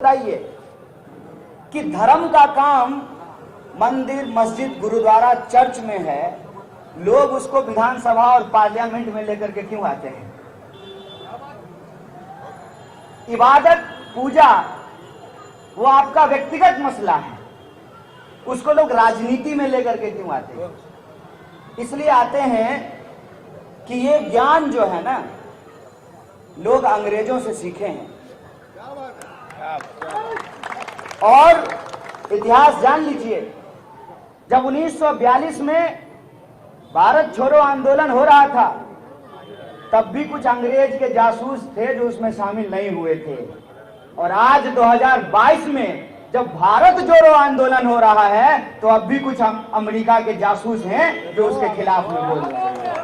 बताइए कि धर्म का काम मंदिर, मस्जिद, गुरुद्वारा, चर्च में है, लोग उसको विधानसभा और पार्लियामेंट में लेकर के क्यों आते हैं? इबादत, पूजा वो आपका व्यक्तिगत मसला है, उसको लोग राजनीति में लेकर के क्यों आते हैं? इसलिए आते हैं कि ये ज्ञान जो है ना, लोग अंग्रेजों से सीखे हैं। और इतिहास जान लीजिए, जब 1942 में भारत छोड़ो आंदोलन हो रहा था, तब भी कुछ अंग्रेज के जासूस थे जो उसमें शामिल नहीं हुए थे। और आज 2022 में जब भारत जोड़ो आंदोलन हो रहा है, तो अब भी कुछ अमेरिका के जासूस हैं जो उसके खिलाफ में बोल रहे हैं।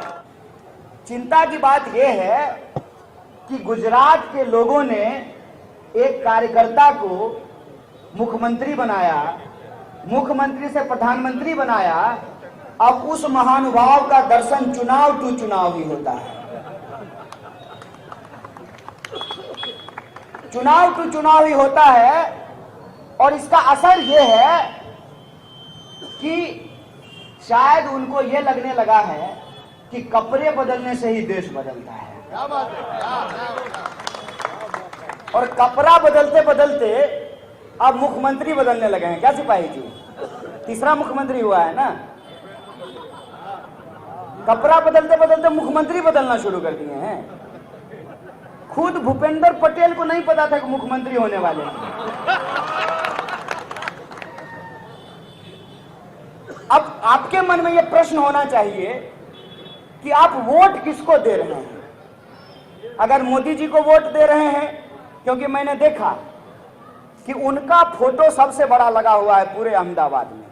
चिंता की बात यह है कि गुजरात के लोगों ने एक कार्यकर्ता को मुख्यमंत्री बनाया, मुख्यमंत्री से प्रधानमंत्री बनाया। अब उस महानुभाव का दर्शन चुनाव टू चुनाव ही होता है, चुनाव टू चुनाव ही होता है। और इसका असर यह है कि शायद उनको यह लगने लगा है कि कपड़े बदलने से ही देश बदलता है। और कपड़ा बदलते बदलते अब मुख्यमंत्री बदलने लगे हैं। क्या सिपाही जी, तीसरा मुख्यमंत्री हुआ है ना। कपड़ा बदलते बदलते मुख्यमंत्री बदलना शुरू कर दिए हैं। खुद भूपेंद्र पटेल को नहीं पता था कि मुख्यमंत्री होने वाले हैं। अब आपके मन में यह प्रश्न होना चाहिए कि आप वोट किसको दे रहे हैं? अगर मोदी जी को वोट दे रहे हैं, क्योंकि मैंने देखा कि उनका फोटो सबसे बड़ा लगा हुआ है पूरे अहमदाबाद में,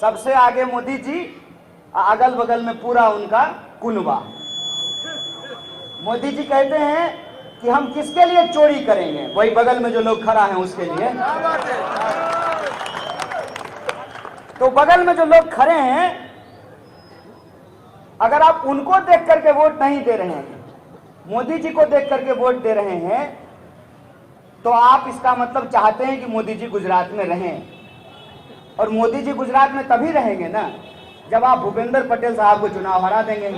सबसे आगे मोदी जी, अगल बगल में पूरा उनका कुनबा। मोदी जी कहते हैं कि हम किसके लिए चोरी करेंगे? वही बगल में जो लोग खड़ा हैं उसके लिए। तो बगल में जो लोग खड़े हैं, अगर आप उनको देख करके वोट नहीं दे रहे हैं, मोदी जी को देख करके वोट दे रहे हैं, तो आप इसका मतलब चाहते हैं कि मोदी जी गुजरात में रहें। और मोदी जी गुजरात में तभी रहेंगे ना जब आप भूपेंद्र पटेल साहब को चुनाव हरा देंगे।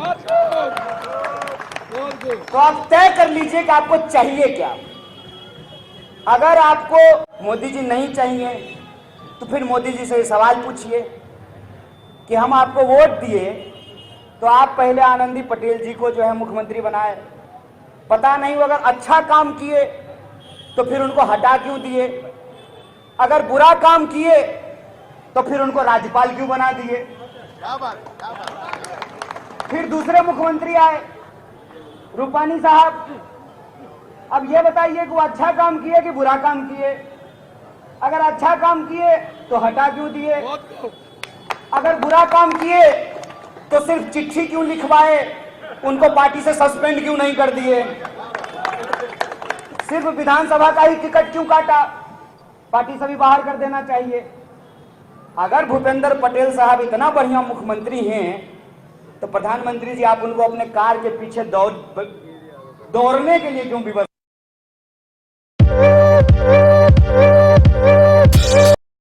तो आप तय कर लीजिए कि आपको चाहिए क्या। अगर आपको मोदी जी नहीं चाहिए, तो फिर मोदी जी से सवाल पूछिए कि हम आपको वोट दिए तो आप पहले आनंदी पटेल जी को जो है मुख्यमंत्री बनाए, पता नहीं वो अगर अच्छा काम किए तो फिर उनको हटा क्यों दिए? अगर बुरा काम किए तो फिर उनको राज्यपाल क्यों बना दिए? फिर दूसरे मुख्यमंत्री आए, रूपानी साहब। अब ये बताइए कि वो अच्छा काम किए कि बुरा काम किए? अगर अच्छा काम किए तो हटा क्यों दिए? अगर बुरा काम किए तो सिर्फ चिट्ठी क्यों लिखवाए, उनको पार्टी से सस्पेंड क्यों नहीं कर दिए? सिर्फ विधानसभा का ही टिकट क्यों काटा? पार्टी से भी बाहर कर देना चाहिए। अगर भूपेंद्र पटेल साहब इतना बढ़िया मुख्यमंत्री हैं, तो प्रधानमंत्री जी आप उनको अपने कार के पीछे दौड़ने के लिए क्यों विवश